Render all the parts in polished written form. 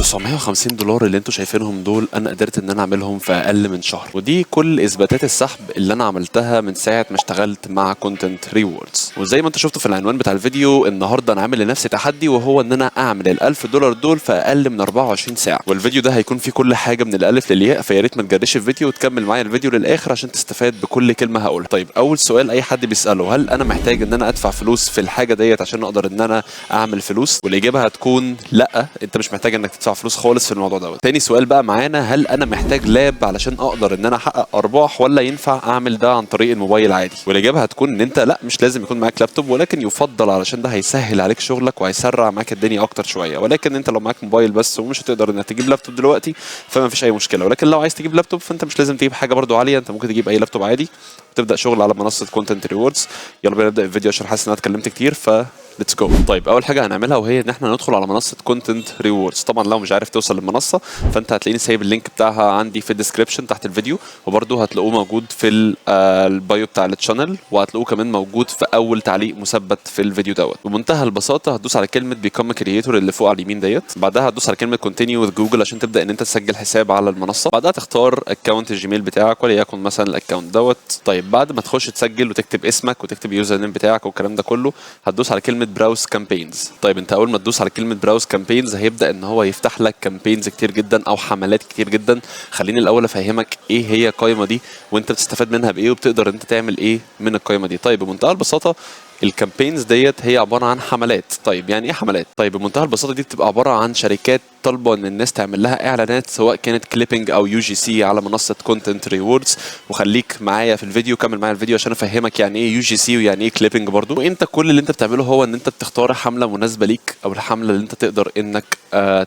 $950 اللي انتوا شايفينهم دول انا قدرت ان انا اعملهم في اقل من شهر، ودي كل اثباتات السحب اللي انا عملتها من ساعه ما اشتغلت مع كونتنت ريوردز. وزي ما انتوا شفتوا في العنوان بتاع الفيديو، النهارده انا عامل لنفسي تحدي، وهو ان انا اعمل $1000 دول في اقل من 24 ساعه. والفيديو ده هيكون فيه كل حاجه من الالف للياء، فيا ريت ما تجريش الفيديو وتكمل معايا الفيديو للاخر عشان تستفاد بكل كلمه هقولها. طيب اول سؤال اي حد بيساله، هل انا محتاج ان انا ادفع فلوس في الحاجه ديت عشان اقدر ان انا اعمل فلوس؟ والاجابه هتكون لا، انت مش محتاج انك تدفع فلوس خالص في الموضوع دوت. تاني سؤال بقى معانا، هل انا محتاج لاب علشان اقدر ان انا احقق ارباح، ولا ينفع اعمل ده عن طريق الموبايل عادي؟ والاجابه هتكون ان انت لا، مش لازم يكون معاك لابتوب، ولكن يفضل علشان ده هيسهل عليك شغلك وهيسرع معاك الدنيا اكتر شويه. ولكن انت لو معاك موبايل بس ومش هتقدر انك تجيب لابتوب دلوقتي فما فيش اي مشكله. ولكن لو عايز تجيب لابتوب فانت مش لازم تجيب حاجه برضو عاليه، انت ممكن تجيب اي لابتوب عادي وتبدا شغل على منصه كونتنت ريوردز. يلا بينا نبدا الفيديو عشان حاسس ان انا اتكلمت كتير، ليتس جو. طيب اول حاجه هنعملها وهي ان احنا ندخل على منصه كونتنت ريوردز. طبعا لو مش عارف توصل للمنصه فانت هتلاقيني سايب اللينك بتاعها عندي في الديسكربشن تحت الفيديو، وبرده هتلاقوه موجود في البايو بتاع الشانل، وهتلاقوه كمان موجود في اول تعليق مثبت في الفيديو دوت. بمنتهى البساطه هتدوس على كلمه بيكم كرييتور اللي فوق على اليمين ديت، بعدها هتدوس على كلمه كونتينيو وذ جوجل عشان تبدا ان انت تسجل حساب على المنصه، بعدها تختار اكونت الجيميل بتاعك وليكن مثلا الاكونت دوت. طيب بعد ما تخش تسجل وتكتب اسمك وتكتب يوزر نيم بتاعك والكلام ده كله، هتدوس على كلمه براوز كامبينز. طيب انت اول ما تدوس على كلمه براوز كامبينز هيبدا ان هو يفتح لك كامبينز كتير جدا او حملات كتير جدا. خليني الاول افهمك ايه هي القائمه دي وانت بتستفاد منها بايه وبتقدر انت تعمل ايه من القائمه دي. طيب بمنتهى البساطه الكامبينز ديت هي عباره عن حملات. طيب يعني ايه حملات؟ طيب بمنتهى البساطه دي بتبقى عباره عن شركات طالبه ان الناس تعمل لها اعلانات، سواء كانت كليبنج او UGC على منصه كونتنت ريوردز. وخليك معايا في الفيديو، كمل معايا الفيديو عشان افهمك يعني ايه UGC ويعني ايه كليبنج برضو. وانت كل اللي انت بتعمله هو ان انت بتختار حمله مناسبه ليك او الحمله اللي انت تقدر انك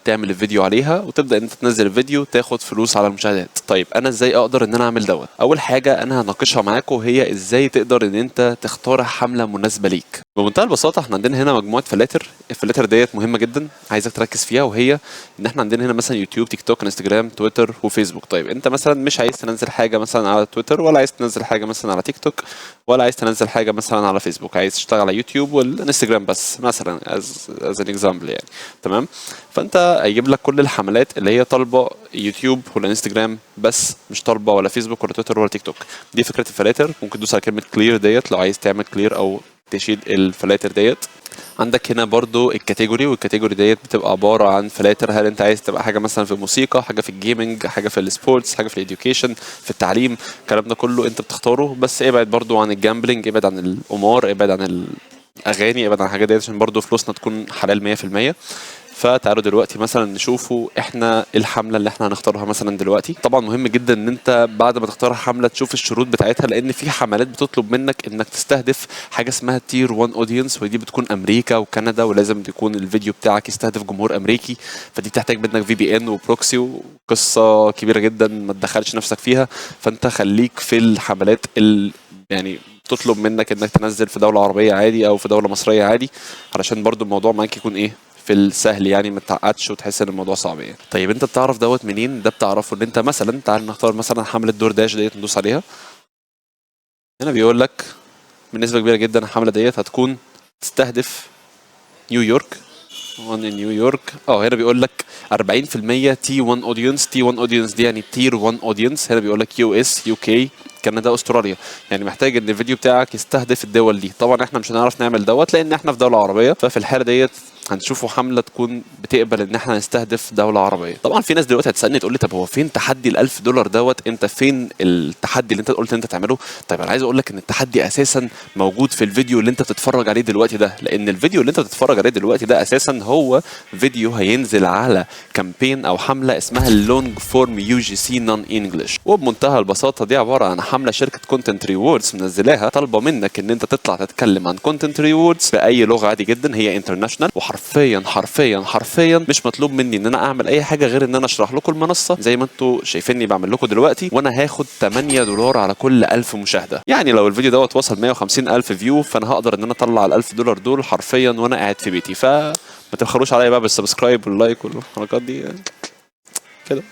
تعمل الفيديو عليها، وتبدا ان انت تنزل الفيديو تاخد فلوس على المشاهدات. طيب انا ازاي اقدر ان انا اعمل دوت؟ اول حاجه انا هناقشها معاكم هي ازاي تقدر ان انت تختار حمله مناسبه ليك. بمنتهى البساطه احنا عندنا هنا مجموعه فلاتر، الفلاتر ديت مهمه جدا عايزك تركز فيها، وهي ان احنا عندنا هنا مثلا يوتيوب، تيك توك، انستجرام، تويتر وفيسبوك. طيب انت مثلا مش عايز تنزل حاجه مثلا على تويتر، ولا عايز تنزل حاجه مثلا على تيك توك، ولا عايز تنزل حاجه مثلا على فيسبوك، عايز تشتغل على يوتيوب والانستجرام بس مثلا از ان اكزامبل يعني. تمام، فانت هيجيب لك كل الحملات اللي هي طالبه يوتيوب ولا انستجرام بس، مش طالبه ولا فيسبوك ولا تويتر ولا تيك توك. دي فكره الفلاتر. ممكن تدوس على كلمه كلير ديت لو عايز تعمل كلير او تشيل الفلاتر ديت. عندك هنا برضو الكاتيجوري، والكاتيجوري ديت بتبقى عباره عن فلاتر. هل انت عايز تبقى حاجه مثلا في الموسيقى، حاجه في الجيمنج، حاجه في السبورتس، حاجه في الاديوكيشن، في التعليم، الكلام ده كله انت بتختاره. بس ابعد برضو عن الجامبلينج، ابعد عن القمار، ابعد عن الاغاني، ابعد عن الحاجات ديت عشان برضو فلوسنا تكون حلال 100%. فتعالوا دلوقتي مثلا نشوفوا احنا الحمله اللي احنا هنختارها مثلا دلوقتي. طبعا مهم جدا ان انت بعد ما تختار حمله تشوف الشروط بتاعتها، لان في حملات بتطلب منك انك تستهدف حاجه اسمها تير 1 اودينس، ودي بتكون امريكا وكندا، ولازم يكون الفيديو بتاعك يستهدف جمهور امريكي. فدي بتحتاج منك VPN وبروكسي وقصه كبيره جدا ما تدخلش نفسك فيها. فانت خليك في الحملات يعني تطلب منك انك تنزل في دوله عربيه عادي او في دوله مصريه عادي، علشان برضو الموضوع معاك يكون ايه في السهل، يعني ما تعقدش وتحس ان الموضوع صعب يعني. طيب انت بتعرف دوت منين؟ ده بتعرفه ان انت مثلا، تعال نختار مثلا حمله دور داش ديت ندوس عليها. هنا بيقول لك بنسبه كبيره جدا الحمله ديت هتكون تستهدف نيويورك، نيويورك. هنا بيقول لك 40% تي 1 اودينس. تي 1 اودينس دي يعني تير 1 اودينس. هنا بيقول لك US UK كندا استراليا، يعني محتاج ان الفيديو بتاعك يستهدف الدول دي. طبعا احنا مش هنعرف نعمل دوت لان احنا في دوله عربيه، ففي الحاله ديت هنشوفوا حمله تكون بتقبل ان احنا نستهدف دوله عربيه. طبعا في ناس دلوقتي هتسالني تقول لي طب هو فين تحدي $1000 دوت؟ انت فين التحدي اللي انت قلت انت تعمله؟ طيب انا عايز اقول لك ان التحدي اساسا موجود في الفيديو اللي انت بتتفرج عليه دلوقتي ده، لان الفيديو اللي انت بتتفرج عليه دلوقتي ده اساسا هو فيديو هينزل على كامبين او حمله اسمها اللونج فورم UGC نون انجلش. وبمنتهى البساطه دي عباره عن حمله شركه كونتنت ريوردز منزلاها، طالبه منك ان انت تطلع تتكلم عن كونتنت ريوردز باي لغه عادي جدا، هي انترناشونال. وحرفيا حرفيا حرفيا مش مطلوب مني ان انا اعمل اي حاجه غير ان انا اشرح لكم المنصه زي ما انتم شايفيني بعمل لكم دلوقتي، وانا هاخد $8 على كل 1000 مشاهده. يعني لو الفيديو دوت وصل 150,000 فيو فانا هقدر ان انا اطلع $1000 دول حرفيا وانا قاعد في بيتي. فما تبخلوش عليا بقى بالسبسكرايب واللايك والحركات دي كده.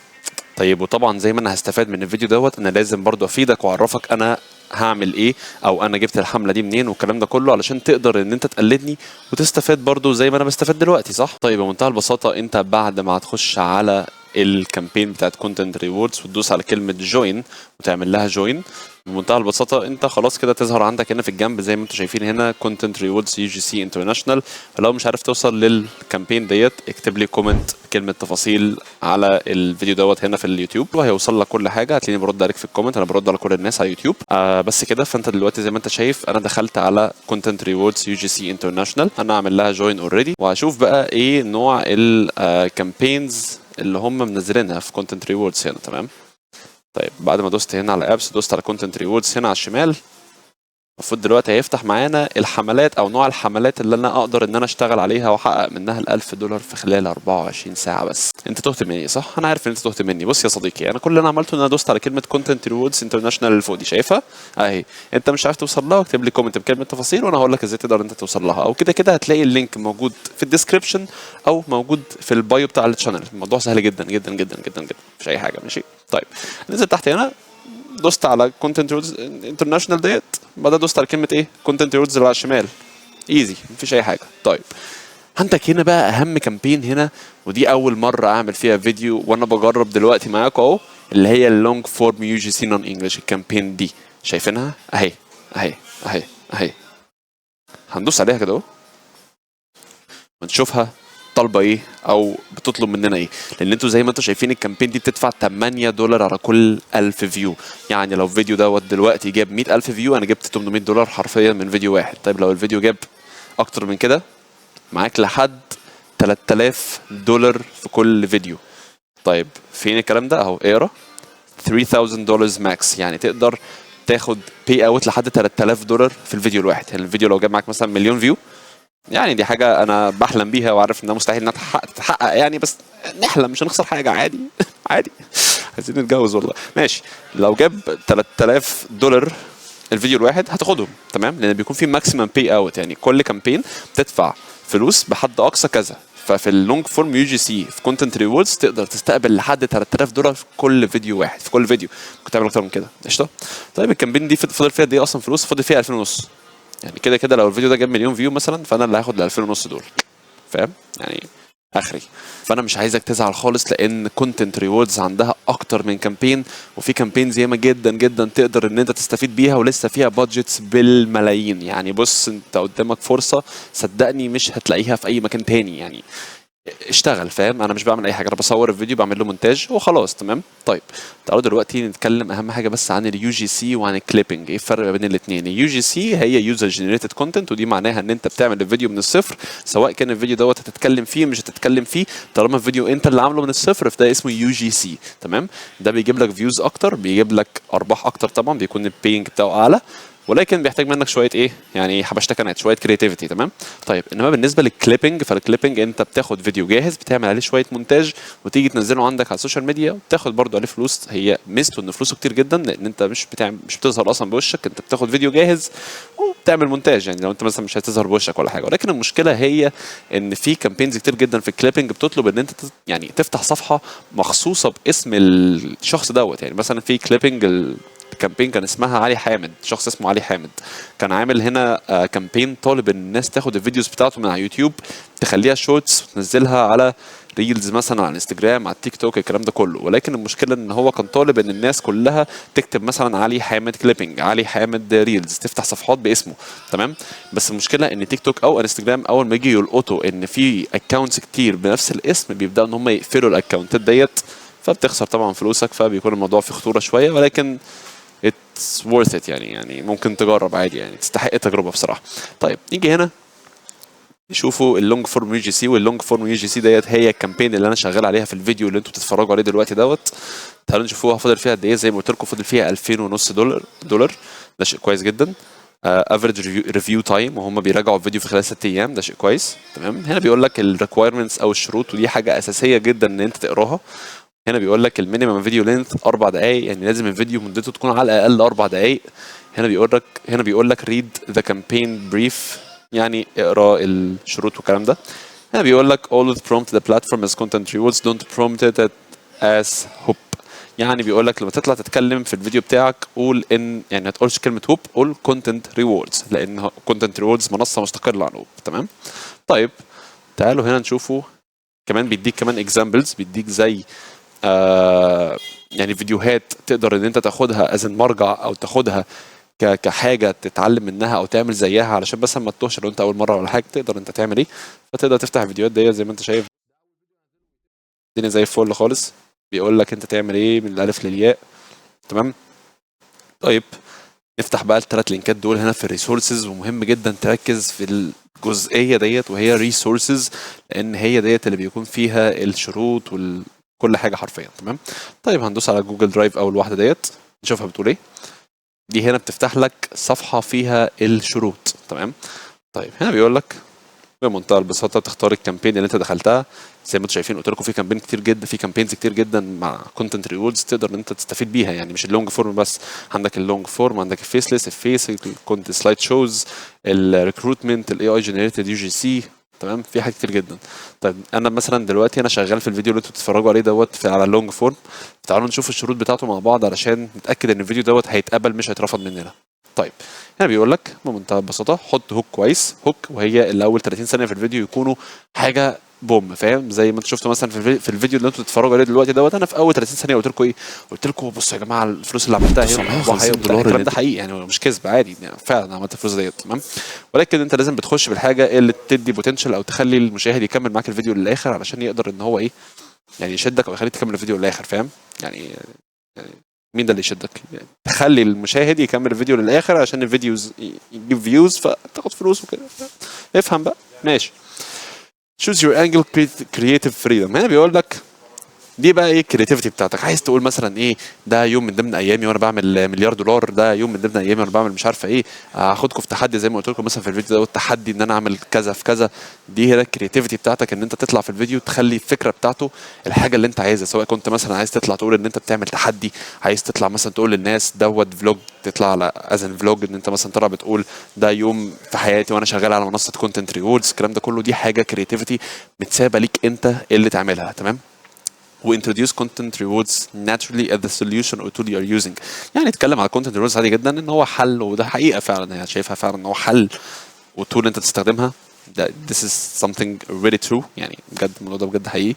طيب وطبعا زي ما انا هستفاد من الفيديو دوت، انا لازم برضو افيدك واعرفك انا هعمل ايه او انا جبت الحمله دي منين والكلام ده كله، علشان تقدر ان انت تقلدني وتستفاد برضو زي ما انا بستفاد دلوقتي، صح؟ طيب بمنتهى البساطه، انت بعد ما هتخش على الكامبين بتاعت كونتنت ريوردز وتدوس على كلمه جوين وتعمل لها جوين، بمنتهى البساطه انت خلاص كده تظهر عندك هنا في الجنب زي ما انتم شايفين هنا كونتنت ريوردز يو جي سي انترناشونال. فلو مش عارف توصل للكامبين ديت اكتب لي كومنت كلمه تفاصيل على الفيديو دوت هنا في اليوتيوب وهيوصل لك كل حاجه، هتلاقيني برد عليك في الكومنت، انا برد على كل الناس على اليوتيوب. بس كده. فانت دلوقتي زي ما انت شايف انا دخلت على كونتنت ريوردز يو جي سي انترناشونال، انا عامل لها جوين اوريدي، وهشوف بقى ايه نوع الكامبينز اللي هم منزلينها في كونتنت ريوردز هنا. تمام. طيب بعد ما دوست هنا على ابس، دوست على كونتنت ريوردز هنا على الشمال، المفروض دلوقتي هيفتح معانا الحملات او نوع الحملات اللي انا اقدر ان انا اشتغل عليها واحقق منها $1000 في خلال 24 ساعه بس. انت تهت مني صح؟ انا عارف ان انت تهت مني. بص يا صديقي، انا كل اللي انا عملته ان انا دوست على كلمه كونتنت ريوردز انترناشونال اللي فوق دي، شايفها اهي. انت مش عارف توصل لها، اكتب لي كومنت بكلمه تفاصيل وانا هقول لك ازاي تقدر انت توصل لها، او كده كده هتلاقي اللينك موجود في الديسكربشن او موجود في البايو بتاع الشانل. الموضوع سهل جدا جدا جدا جدا جدا، مش اي حاجه. ماشي. طيب ننزل تحت هنا، دوست على كونتنت ريوردز انترناشونال ديت، بعدها دوست على كلمه ايه كونتنت ريوردز اللي على الشمال، ايزي مفيش اي حاجه. طيب عندك هنا بقى اهم كامبين هنا، ودي اول مره اعمل فيها فيديو وانا بجرب دلوقتي معاكم اهو، اللي هي اللونج فورم يو جي سي نون انجلش. الكامبين دي شايفينها اهي اهي اهي اهي، هندوس عليها كده اهو ونشوفها طالبه ايه او بتطلب مننا ايه. لان انتوا زي ما انتوا شايفين الكامبين دي بتدفع $8 على كل 1000 فيو. يعني لو الفيديو دوت دلوقتي جاب 100,000 فيو، انا جبت $800 حرفيا من فيديو واحد. طيب لو الفيديو جاب اكتر من كده، معاك لحد $3000 في كل فيديو. طيب فين الكلام ده؟ اهو اقرا، $3000 ماكس، يعني تقدر تاخد باي اوت لحد $3000 في الفيديو الواحد. يعني الفيديو لو جاب معاك مثلا مليون فيو، يعني دي حاجة أنا بحلم بيها وعارف إنها مستحيل إنها تتحقق يعني، بس نحلم مش هنخسر حاجة، عادي عادي. عايزين نتجوز والله. ماشي. لو جاب $3000 الفيديو الواحد هتاخدهم، تمام، لأن بيكون في ماكسيمم باي أوت، يعني كل كامبين بتدفع فلوس بحد أقصى كذا. ففي اللونج فورم يو جي سي في كونتنت ريوردز تقدر تستقبل لحد $3000 في كل فيديو واحد، في كل فيديو كنت تعمل أكتر من كده. قشطة. طيب الكامبين دي فضل فيها قد إيه أصلا فلوس؟ فضل فيها 2000 ونص. يعني كده كده لو الفيديو ده جاب مليون فيو مثلا، فانا اللي هاخد ال 2000 ونص دول، فاهم يعني اخري. فانا مش عايزك تزعل خالص، لان كونتنت ريوردز عندها اكتر من كامبين، وفي كامبينز ياما جدا جدا تقدر ان انت تستفيد بيها، ولسه فيها بادجتس بالملايين. يعني بص انت قدامك فرصه صدقني مش هتلاقيها في اي مكان تاني. يعني اشتغل، فاهم؟ انا مش بعمل اي حاجه، انا بصور الفيديو بعمل له مونتاج وخلاص. تمام. طيب تعالوا دلوقتي نتكلم اهم حاجه بس عن اليو جي سي وعن الكليبنج. ايه الفرق ما بين الاثنين؟ اليو جي سي هي يوزر جنريتد كونتنت، ودي معناها ان انت بتعمل الفيديو من الصفر، سواء كان الفيديو دوت هتتكلم فيه مش هتتكلم فيه، طالما الفيديو انت اللي عامله من الصفر فده اسمه يو جي سي. تمام. ده بيجيب لك فيوز اكتر، بيجيب لك ارباح اكتر، طبعا بيكون البينج بتاعه اعلى، ولكن بيحتاج منك شويه ايه يعني حبشتكنات، شويه كرياتيفيتي. تمام. طيب انما بالنسبه للكليبنج، فالكليبنج انت بتاخد فيديو جاهز بتعمل عليه شويه مونتاج وتيجي تنزله عندك على السوشيال ميديا وتاخد برضو عليه فلوس. هي ميزته ان فلوسه كتير جدا، لان انت مش بتظهر اصلا بوشك، انت بتاخد فيديو جاهز وبتعمل مونتاج. يعني لو انت مثلا مش هتظهر بوشك ولا حاجه. ولكن المشكله هي ان في كامبينز كتير جدا في الكليبنج بتطلب ان انت يعني تفتح صفحه مخصوصه باسم الشخص دوت. يعني مثلا في كليبنج كامبين كان اسمها علي حامد، شخص اسمه علي حامد كان عامل هنا كامبين طالب ان الناس تاخد الفيديوز بتاعته من على يوتيوب تخليها شورتس وتنزلها على ريلز مثلا على انستجرام على التيك توك الكلام ده كله. ولكن المشكله ان هو كان طالب ان الناس كلها تكتب مثلا علي حامد كليبنج، علي حامد ريلز، تفتح صفحات باسمه. تمام. بس المشكله ان تيك توك او انستجرام اول ما يجي يلقطوا ان في اكونتس كتير بنفس الاسم بيبداوا ان هم يقفلوا الاكونتات ديت، فبتخسر طبعا فلوسك، فبيكون الموضوع فيه خطوره شويه. ولكن it's worth it، يعني ممكن تجرب عادي، يعني تستحق التجربه بصراحه. طيب نيجي هنا نشوفوا اللونج فورم يو جي سي. واللونج فورم يو جي سي ديت هي الكامبين اللي انا شغال عليها في الفيديو اللي انتوا بتتفرجوا عليه دلوقتي دوت. تعالوا نشوفوها فاضل فيها قد ايه. زي ما قلت لكم فاضل فيها 2000 ونص دولار. ده شيء كويس جدا. افريج ريفيو تايم، وهم بيراجعوا الفيديو في خلال 6 ايام، ده شيء كويس. تمام. هنا بيقول لك الريكويرمنتس او الشروط، ودي حاجه اساسيه جدا ان انت تقراها. هنا بيقول لك المينيمم فيديو لينث 4 دقائق، يعني لازم الفيديو مدته تكون على الاقل 4 دقائق. هنا بيقول لك ريد ذا كامبين بريف، يعني اقرا الشروط والكلام ده. هنا بيقول لك always prompt the platform as content rewards, don't prompt it as hook. يعني بيقول لك لما تطلع تتكلم في الفيديو بتاعك قول ان يعني ما تقولش كلمه هوب، قول كونتنت ريوردز، لان كونتنت ريوردز منصه مستقله عن هوب. تمام. طيب تعالوا هنا نشوفوا كمان، بيديك كمان اكزامبلز، بيديك زي يعني فيديوهات تقدر ان انت تاخدها از مرجع او تاخدها كحاجه تتعلم منها او تعمل زيها، علشان بس ما تتوهش لو انت اول مره ولا حاجه تقدر انت تعمل ايه. فتقدر تفتح الفيديوهات ديت زي ما انت شايف، الدنيا زي الفل خالص، بيقول لك انت تعمل ايه من الالف للياء. تمام. طيب نفتح بقى الثلاث لينكات دول هنا في الريسورسز، ومهم جدا تركز في الجزئيه ديت وهي ريسورسز، لان هي ديت اللي بيكون فيها الشروط وكل حاجه حرفيا. تمام. طيب هندوس على جوجل درايف اول واحده ديت نشوفها بتقول ايه. دي هنا بتفتح لك صفحه فيها الشروط. تمام. طيب هنا بيقول لك بمنتهى البساطه تختار الكامبين اللي انت دخلتها. زي ما انتم شايفين قلت لكم في كامبين كتير جدا، في كامبينز كتير جدا مع كونتنت ريوردز تقدر ان انت تستفيد بيها، يعني مش اللونج فورم بس، عندك اللونج فورم، عندك الفيسلس، الفيس، الكونت سلايد شوز، الريكروتمنت، الاي اي جنريتد يو جي سي. تمام. في حاجات كتير جدا. طيب انا مثلا دلوقتي انا شغال في الفيديو اللي انتوا بتتفرجوا عليه دوت على اللونج فورم. تعالوا نشوف الشروط بتاعته مع بعض علشان نتاكد ان الفيديو دوت هيتقبل مش هيترفض مننا. طيب هنا بيقول لك بمنتهى البساطه حط هوك كويس، هوك وهي اللي اول 30 ثانيه في الفيديو يكونوا حاجه بوم، فاهم؟ زي ما انتوا شفتوا مثلا في الفيديو اللي انتوا بتتفرجوا عليه دلوقتي دوت، انا في اول 30 ثانيه قلت لكم ايه؟ قلت لكم بصوا يا جماعه الفلوس اللي عملتها هي $950 الكلام ده حقيقي يعني مش كذب، عادي يعني فعلا عملت الفلوس ديت. تمام. ولكن انت لازم بتخش بالحاجه اللي تدي بوتنشال او تخلي المشاهد يكمل معاك الفيديو للاخر علشان يقدر ان هو ايه يعني يشدك او يخليك تكمل الفيديو للاخر، فاهم؟ يعني مين ده اللي يشدك؟ يعني تخلي المشاهد يكمل الفيديو للاخر عشان الفيديوز يجيب فيوز فتاخد فلوس وكده. افهم بقى. ماشي. choose your angle, creative freedom. هنا بيقول لك دي بقى ايه الكرياتيفيتي بتاعتك. عايز تقول مثلا ايه ده يوم من ضمن ايامي وانا بعمل $1,000,000، ده يوم من ضمن ايامي وانا بعمل مش عارفه ايه، هاخدكم في تحدي زي ما قلت لكم مثلا في الفيديو ده، التحدي ان انا اعمل كذا في كذا. دي هي الكرياتيفيتي بتاعتك، ان انت تطلع في الفيديو تخلي الفكره بتاعته الحاجه اللي انت عايزها، سواء كنت مثلا عايز تطلع تقول ان انت بتعمل تحدي، عايز تطلع مثلا تقول للناس دوت فلوج، تطلع على ازن فلوج ان انت مثلا طالع بتقول ده يوم في حياتي وانا شغال على منصه كونتنت ريوردز، الكلام ده كله دي حاجه كرياتيفيتي متسابه ليك انت اللي تعملها. تمام. وintroduce content rewards naturally as the solution or tool you are using. يعني اتكلم على content rewards عادي جدا ان هو حل، وده حقيقه فعلا هي شايفها فعلا ان هو حل وتول انت تستخدمها. this is something really true، يعني بجد الموضوع ده بجد حقيقي.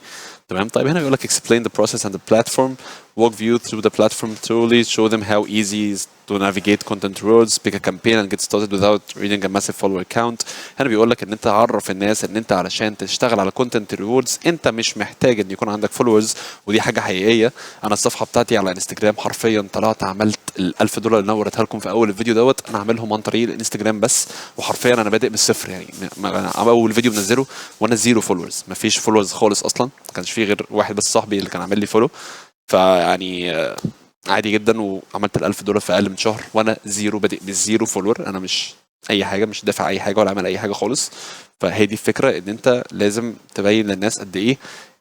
تمام. طيب هنا بيقول لك explain the process and the platform, walk you through the platform truly, show them how easy is to navigate content rewards, pick a campaign and get started without reading a massive follower count. هنا بيقول لك ان انت عرف الناس ان انت علشان تشتغل على content rewards انت مش محتاج ان يكون عندك followers، ودي حاجه حقيقيه. انا الصفحه بتاعتي على انستجرام حرفيا طلعت عملت $1,000 اللي انا وريتها لكم في اول الفيديو دوت، انا عاملهم عن طريق الانستجرام بس، وحرفيا انا بادئ من الصفر يعني. اول فيديو منزله وانا زيرو فولورز، مفيش فولورز خالص اصلا، ما كانش فيه غير واحد بس صاحبي اللي كان عامل لي فولو. فيعني عادي جدا، وعملت $1,000 في اقل من شهر وانا زيرو، بادئ بالزيرو فولور، انا مش اي حاجه، مش دافع اي حاجه ولا عامل اي حاجه خالص. فهي دي الفكره، ان انت لازم تبين للناس قد ايه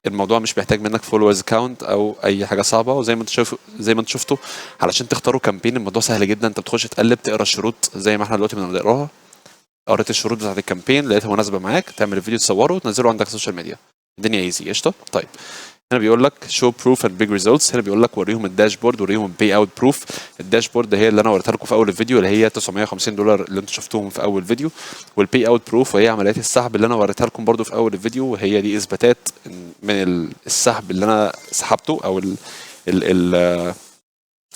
الموضوع مش محتاج منك فولورز كاونت او اي حاجه صعبه. وزي ما انت زي ما انت شفتوا علشان تختاروا كامبين الموضوع سهل جدا. انت بتخش تقلب تقرا الشروط زي ما احنا دلوقتي بنقراها، قريت الشروط بتاعت الكامبين لقيتها مناسبه معاك، تعمل الفيديو تصوره وتنزله عندك السوشيال ميديا، الدنيا ايزي قشطه. طيب هنا بيقول لك show proof and big results. هنا بيقول لك وريهم الداشبورد، وريهم باي اوت بروف. الداشبورد هي اللي انا وريتها لكم في اول الفيديو اللي هي $950 اللي انتم شفتوهم في اول فيديو، والباي اوت بروف وهي عمليات السحب اللي انا وريتها لكم برده في اول الفيديو، وهي دي اثباتات من السحب اللي انا سحبته او ال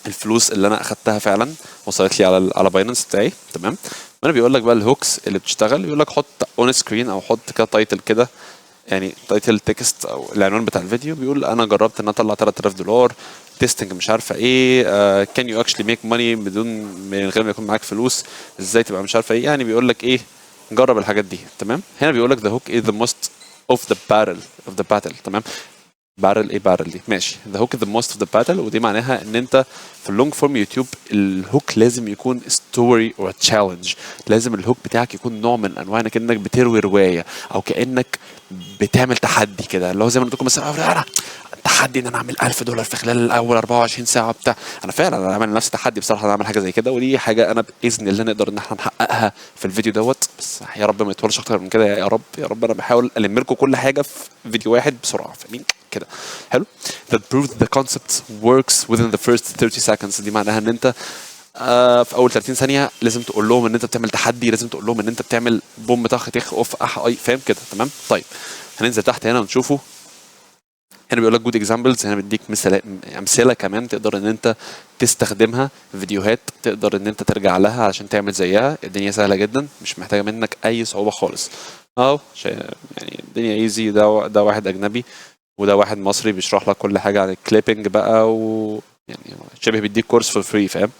الفلوس اللي انا اخدتها فعلا وصلت لي على باينانس بتاعي. تمام. هنا بيقول لك بقى الهوكس اللي بتشتغل، يقول لك حط اون سكرين او حط كده تايتل كده، يعني تايتل تكست او العنوان بتاع الفيديو، بيقول انا جربت ان اطلع $3,000 تيستنج مش عارفه ايه، كان يو اكشلي ميك ماني من غير ما يكون معاك فلوس، ازاي تبقى مش عارفه ايه، يعني بيقول لك ايه جرب الحاجات دي. تمام. هنا بيقول لك the hook is the most of the battle. تمام. بارل ايه بارل دي؟ ماشي. ذا هوك ذا موست اوف ذا باتل، ودي معناها ان انت في اللونج فورم يوتيوب الهوك لازم يكون ستوري اور تشالنج، لازم الهوك بتاعك يكون نوع من انواع انك بتروي روايه او كانك بتعمل تحدي كده، اللي هو زي ما قلت لكم مثلا تحدي ان انا اعمل $1,000 في خلال الاول 24 ساعه بتاع. انا فعلا عامل لنفسي تحدي بصراحه، انا اعمل حاجه زي كده، ودي حاجه انا باذن الله نقدر ان احنا نحققها في الفيديو دوت، بس يا رب ما يطولش اكتر من كده، يا رب يا رب. انا بحاول الم لكم كل حاجه في فيديو واحد بسرعه، فاهمين؟ كده. حلو. that proved the concept works within the first 30 seconds. دي معناها ان انت في اول 30 ثانيه لازم تقول لهم ان انت بتعمل تحدي، لازم تقول لهم ان انت بتعمل بوم طخ تخ اوف اح اي، فاهم كده؟ تمام. طيب هننزل تحت هنا ونشوفه. هنا بيقول لك جود اكزامبلز، هنا بيديك امثله كمان تقدر ان انت تستخدمها، فيديوهات تقدر ان انت ترجع لها عشان تعمل زيها. الدنيا سهله جدا، مش محتاجه منك اي صعوبه خالص. اهو يعني الدنيا ايزي. ده واحد اجنبي وده واحد مصري بيشرح لك كل حاجه عن الكليبنج بقى، و يعني شبه بيديك كورس فور فري، فاهم؟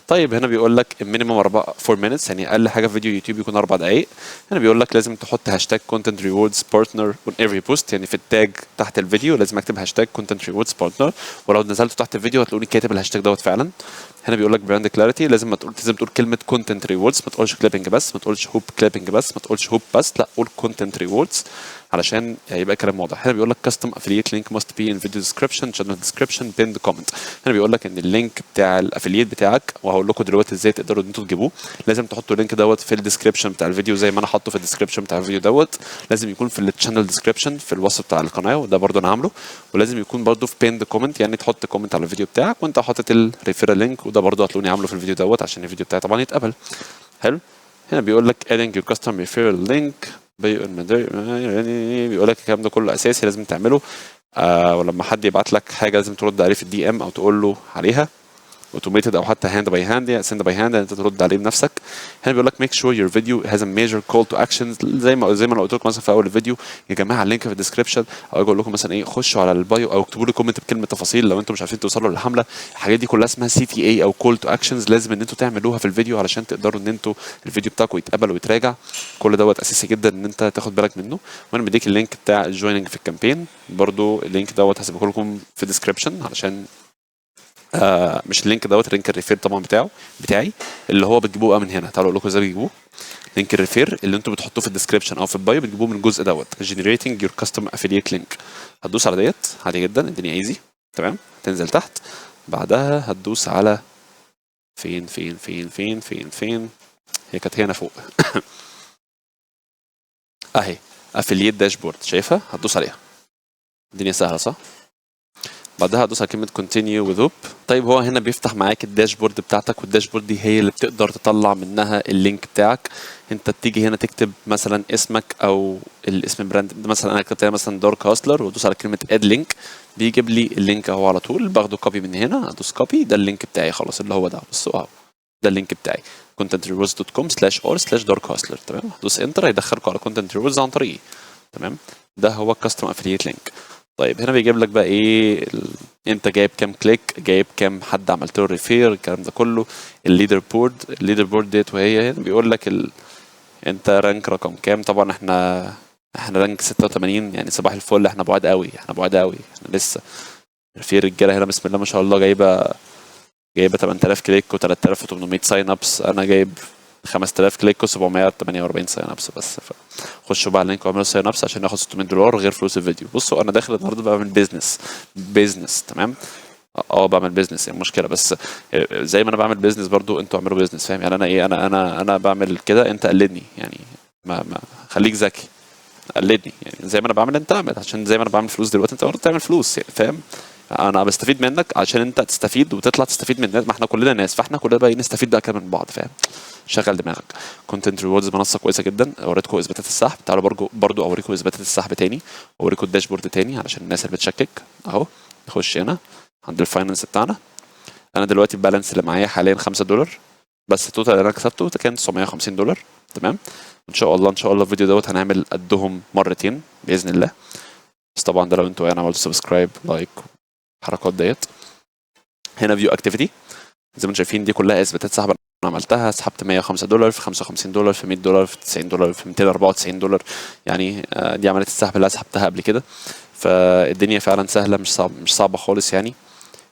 طيب هنا بيقول لك المينيمم 4 minutes، يعني اقل حاجه في فيديو يوتيوب يكون 4 دقائق. هنا بيقول لك لازم تحط هاشتاج كونتنت ريوردز بارتنر اون افري بوست، يعني في التاج تحت الفيديو لازم اكتب هاشتاج كونتنت ريوردز بارتنر، ولو نزلته تحت الفيديو هتلاقوني كاتب الهاشتاج دوت فعلا. هنا بيقول لك براند كلاريتي، لازم تقول كلمه كونتنت ريوردز، ما تقولش كليبنج بس، ما تقولش هوب كليبنج بس، ما تقولش هوب بس، لا قول كونتنت ريوردز علشان يبقى كلام واضح. هنا بيقول لك كاستم افيليت لينك ماست بي ان فيديو ديسكربشن شانل ديسكربشن بيند كومنت. هنا بيقول لك ان اللينك بتاع الافيليت بتاعك، وهقول لكم دلوقتي ازاي تقدروا ان انتوا تجيبوه، لازم تحطوا اللينك دوت في الديسكربشن بتاع الفيديو زي ما انا حاطه في الديسكربشن بتاع الفيديو دوت. لازم يكون في الشانل ديسكربشن في الوصف بتاع القناه، وده برده انا عامله. ولازم يكون برده في بيند كومنت، يعني تحط كومنت على الفيديو بتاعك وانت حاطط الريفيرال لينك، وده برده هتلاقوني عامله في الفيديو دوت عشان الفيديو بتاعي طبعا يتقبل. حلو. هنا بيقول لك adding your custom referral link، بيقول لك الكلام ده كله اساسي لازم تعمله. ولما حد يبعت لك حاجه لازم ترد عليه في الدي ام او تقول له عليها اوتوميتد او حتى هاند باي هاند، يعني سند باي هاند انت ترد عليه بنفسك. هنا بيقول لك ميك شور يور فيديو هاز ا ميجر كول تو اكشنز، زي ما انا قلت لكم مثلا في اول الفيديو، يا جماعه اللينك في الديسكربشن، او اقول لكم مثلا ايه خشوا على البايو او اكتبوا لي كومنت بكلمه تفاصيل لو انتم مش عارفين توصلوا للحمله. الحاجات دي كلها اسمها سي تي اي او كول تو اكشنز، لازم ان انتم تعملوها في الفيديو علشان تقدروا ان انتم الفيديو بتاعكم يتقبل ويتراجع. كل دوت اساسي جدا ان انت تاخد بالك منه. وانا مديك اللينك بتاع الجويننج في الكامبين، برضو اللينك دوت هسيبه لكم في الديسكربشن علشان مش اللينك دوت، اللينك الريفير طبعا بتاعي اللي هو بتجيبوه بقى من هنا. تعالوا اقول لكم ازاي بتجيبوه. لينك الريفير اللي انتوا بتحطوه في الديسكربشن او في البايو بتجيبوه من الجزء دوت generating your custom affiliate link. هتدوس على ديت عادي جدا، الدنيا ايزي. تمام. تنزل تحت، بعدها هتدوس على فين هي كانت هنا فوق اهي affiliate داشبورد، شايفها؟ هتدوس عليها. الدنيا سهله صح؟ بعدها هدوس على كلمه continue with hoop. طيب هو هنا بيفتح معاك الداشبورد بتاعتك، والداشبورد دي هي اللي بتقدر تطلع منها اللينك بتاعك. انت بتيجي هنا تكتب مثلا اسمك او الاسم براند، مثلا انا كتبت مثلا دارك هاسلر، وادوس على كلمه اد لينك، بيجيب لي اللينك اهو على طول. باخده كوبي من هنا، ادوس كوبي، ده اللينك بتاعي خلاص اللي هو ده. بصوا اهو ده اللينك بتاعي contentrewards.com/or/darkhustler. تمام. هدوس انتر هيدخلكم على كونتنت ريوردز عن طريقي. تمام. ده هو الكاستم افيليت لينك. طيب هنا بيجيب لك بقى ايه انت جايب كام كليك، جايب كام حد عملت له ريفير، الكلام ده كله. الليدر بورد ديت، وهي هنا بيقول لك انت رانك رقم كام. طبعا احنا رانك 86، يعني صباح الفل، احنا بعاد قوي، احنا لسه. في رجاله هنا بسم الله ما شاء الله جايبه 8000 كليك و3800 ساين ابس، انا جايب 5000 كليك و748 ساين ابس بس. خشوا بقى على اللينك واعملوا ساين ابس عشان ناخد $600 غير فلوس الفيديو. بصوا انا داخل النهارده بعمل بيزنس. تمام. بعمل بيزنس، يعني مشكله، بس زي ما انا بعمل بيزنس برضو انتوا اعملوا بيزنس، فاهم؟ يعني انا ايه، انا بعمل كده، انت قلدني يعني. ما خليك ذكي، قلدني يعني. زي ما انا بعمل انت اعمل، عشان زي ما انا بعمل فلوس دلوقتي انت برضه تعمل فلوس، يعني فاهم؟ انا بستفيد منك عشان انت تستفيد وتطلع تستفيد من الناس، ما احنا كلنا ناس، فاحنا كلنا بقى نستفيد بقى كده من بعض، فاهم؟ شغل دماغك. كونتنت ريوردز منصه كويسه جدا. اوريتكم اثباتات السحب، تعالوا برضو اوريكم اثباتات السحب تاني، واوريكم الداشبورد تاني علشان الناس اللي بتشكك. اهو نخش هنا عند الفاينانس بتاعنا. انا دلوقتي البالانس اللي معايا حاليا $5 بس، التوتال اللي انا كسبته كان $950. تمام. ان شاء الله الفيديو دوت هنعمل قدهم مرتين باذن الله. بس طبعا ده لو انتوا يعني عملتوا سبسكرايب لايك الحركات ديت. هنا فيو اكتيفيتي، زي ما انتم شايفين دي كلها اثباتات سحب انا عملتها. سحبت $105 في $55 في $100 في $90 في $294. يعني دي عمليه السحب اللي انا سحبتها قبل كده. فالدنيا فعلا سهله، مش صعبه خالص يعني.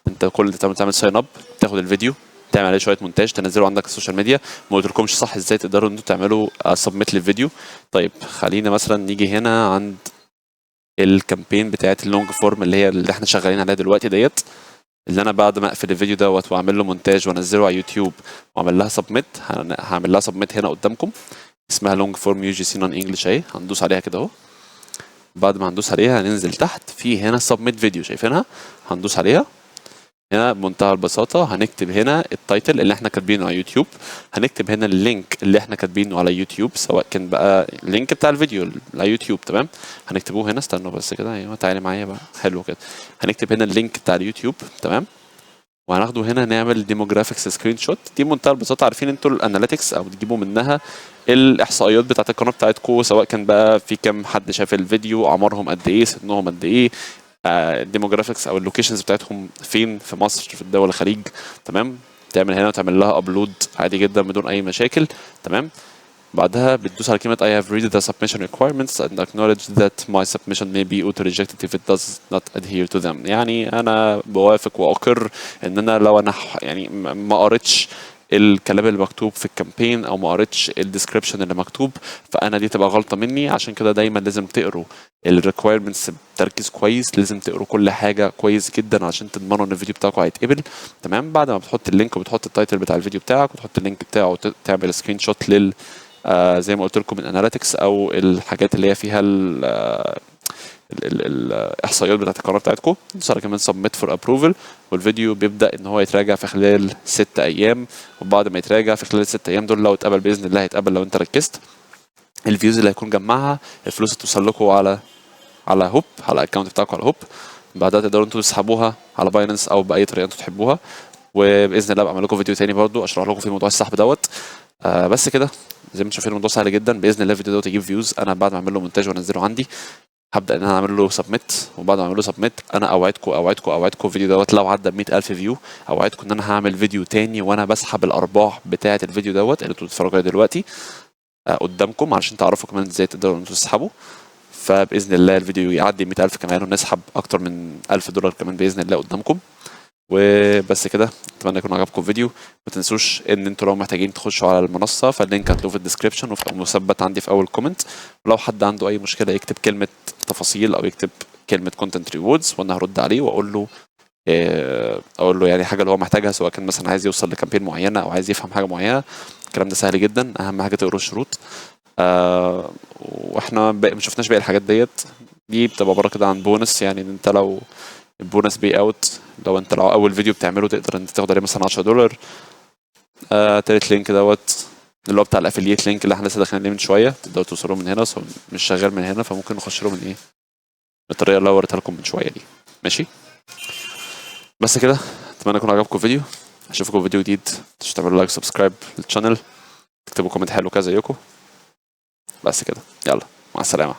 انت كل اللي تعمل ساين اب، تاخد الفيديو تعمل عليه شويه مونتاج، تنزله عندك السوشيال ميديا. ما قلتلكمش صح ازاي تقدروا انتوا تعملوا سبميت للفيديو. طيب خلينا مثلا نيجي هنا عند الكامبين بتاعت اللونج فورم اللي احنا شغالين عليها دلوقتي ديت، اللي انا بعد ما اقفل الفيديو دوت واعمل له مونتاج وانزله على يوتيوب واعمل لها سبميت، هعمل لها سبميت هنا قدامكم. اسمها لونج فورم يو جي سي نون انجلش اهي. هندوس عليها كده اهو. بعد ما هندوس عليها هننزل تحت في هنا سبميت فيديو، شايفينها؟ هندوس عليها هنا بمنتهى البساطة. هنكتب هنا التايتل اللي احنا كاتبينه على يوتيوب، هنكتب هنا اللينك اللي احنا كاتبينه على يوتيوب، سواء كان بقى اللينك بتاع الفيديو على يوتيوب، تمام؟ هنكتبوه هنا، استنوا بس كده، ايوه تعالي معايا بقى، حلو كده. هنكتب هنا اللينك بتاع اليوتيوب، تمام؟ وهناخده هنا نعمل ديموجرافيكس سكرين شوت. دي بمنتهى البساطة، عارفين انتوا الاناليتكس او بتجيبوا منها الاحصائيات بتاعت القناه بتاعتكم، سواء كان بقى في كام حد شاف الفيديو، اعمارهم قد ايه، سنهم قد ايه، الديموجرافيكس او اللوكيشنز بتاعتهم فين في مصر، في الدول الخليج، تمام؟ تعمل هنا وتعمل لها ابلود عادي جدا بدون اي مشاكل، تمام؟ بعدها بتدوس على كلمة I have read the submission requirements and acknowledge that my submission may be auto rejected if it does not adhere to them. يعني أنا بوافق وأقر إن أنا لو أنا يعني ما قريتش الكلام اللي مكتوب في الكامبين او ما قريتش الديسكريبشن اللي مكتوب، فانا دي تبقى غلطه مني. عشان كده دايما لازم تقروا الريكويرمنتس بتركيز كويس، لازم تقروا كل حاجه كويس جدا عشان تضمنوا ان الفيديو بتاعكم هيتقبل، تمام؟ بعد ما بتحط اللينك وبتحط التايتل بتاع الفيديو بتاعك وتحط اللينك بتاعه وتعمل سكرين شوت لل زي ما قلت لكم من اناليتكس او الحاجات اللي هي فيها الاحصائيات بتاعت القناه بتاعتكم، تدوس على كمان سبميت فور ابروفل، والفيديو بيبدا ان هو يتراجع في خلال 6 ايام. وبعد ما يتراجع في خلال 6 ايام دول، لو اتقبل باذن الله هيتقبل لو انت ركزت، الفيوز اللي هيكون جمعها الفلوس توصل لكم على هوب، على الاكونت بتاعكم على هوب. بعدها تقدروا انتوا تسحبوها على باينانس او باي طريقه انتوا تحبوها. وباذن الله بعمل لكم فيديو تاني برضو اشرح لكم في موضوع السحب دوت. بس كده، زي ما انتم شايفين الموضوع سهل جدا. باذن الله الفيديو دوت يجيب فيوز. انا بعد ما اعمل له مونتاج وانزله عندي هبدا ان انا اعمل له سبميت، وبعد ما اعمل له سبميت انا اوعدكم الفيديو دوت لو عدى 100,000 فيو، اوعدكم ان انا هعمل فيديو تاني وانا بسحب الارباح بتاعه الفيديو دوت اللي انتوا بتتفرجوا عليه دلوقتي قدامكم، علشان تعرفوا كمان ازاي تقدروا انتوا تسحبوا. فباذن الله الفيديو يعدي 100,000 كمان ونسحب اكتر من $1000 كمان باذن الله قدامكم. وبس كده، اتمنى يكون عجبكم الفيديو. ما تنسوش ان انتوا لو محتاجين تخشوا على المنصه فاللينك هتلاقوه في الديسكربشن وفي مثبت عندي في اول كومنت. ولو حد عنده اي مشكله يكتب كلمه تفاصيل او يكتب كلمه كونتنت ريوردز وانا هرد عليه واقول له يعني حاجه اللي هو محتاجها، سواء كان مثلا عايز يوصل لكامبين معينه او عايز يفهم حاجه معينه. الكلام ده سهل جدا، اهم حاجه تقروا الشروط. واحنا ما شفناش باقي الحاجات دي بتبقى بره كده عن بونس. يعني ان انت لو البونس بي اوت، لو اول فيديو بتعمله تقدر انت تاخد عليه مثلا $10. تالت لينك دوت اللي هو بتاع الافiliate لينك اللي احنا لسه داخلين عليه من شويه، تقدروا توصلوا من هنا، بس هو مش شغال من هنا، فممكن نخش له من ايه، بالطريقه اللي وريتها لكم من شويه دي. ماشي، بس كده، اتمنى يكون عجبكم الفيديو. اشوفكم في فيديو جديد. متنسوش تعملوا لايك سبسكرايب للشانل، تكتبوا كومنت حلو كده زيكم. بس كده، يلا مع السلامه.